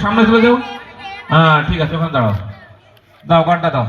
সামনে চলে যাও। হ্যাঁ ঠিক আছে, ওখানে দাঁড়াও, দাও গানটা দাও।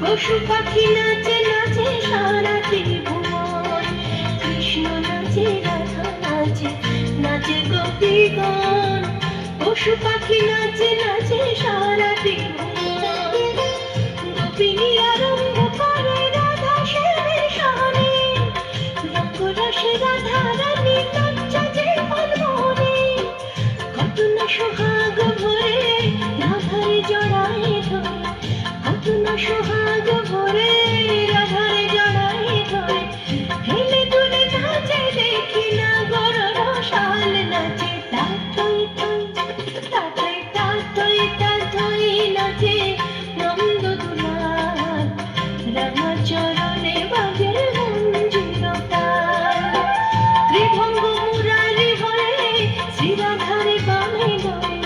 পশু পাখি নাচে নাচে সারা ত্রিভুবন, কৃষ্ণ নাচে রাধা নাচে নাচে গোপীগণ, পশু পাখি নাচে নাচে সারা ত্রিভুবন। গোপিনী আরম্ভ করে রাধা সেবের সহনে, রঙ্গরসে রাধা রানী লজ্জা যে ফলমনে, কত না সোহাগ ভরে রাধারে জড়ায় ধরে, কত না সোহাগ ভরে রাধারে জড়ায় ধরে, হেলে দুলে নাচে দেখি না গর রসাল নাচে, তাতই তই তাতই তাতই তাতই নাচে নন্দ দুলাল, রাঙা চরণে বাজে মঞ্জির তাল, ত্রিভঙ্গ মুরারি হয়ে শ্রীরাধারে বামে লয়,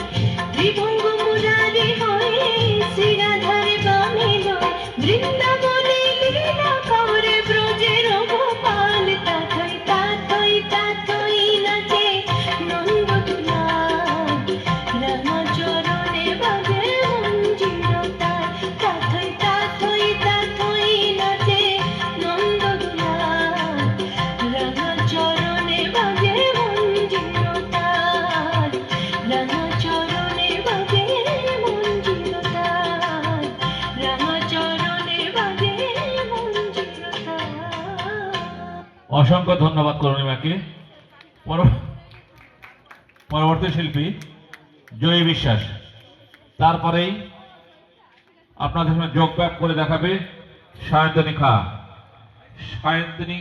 ত্রিভঙ্গ মুরারি হয়ে শ্রীরাধারে বামে লয়, বৃন্দাবনে লীলা করে ব্রজের গোপাল, তাতই তাতই তাতই নাচে নন্দ দুলাল, রাঙা চরণে বাজে মঞ্জির তাল, তাতই তাতই তাতই নাচে নন্দ দুলাল, রাঙা চরণে বাজে মঞ্জির তাল, রাঙা চরণে বাজে মঞ্জির তাল, রাঙা চরণে বাজে মঞ্জির তাল। অসংখ্য ধন্যবাদ করুণিমাকে। পরবর্তী শিল্পী জয়ী বিশ্বাস। তারপরেই আপনাদের সামনে যোগ ব্যাক করে দেখাবে সায়ন্তনী খা। সায়ন্তনী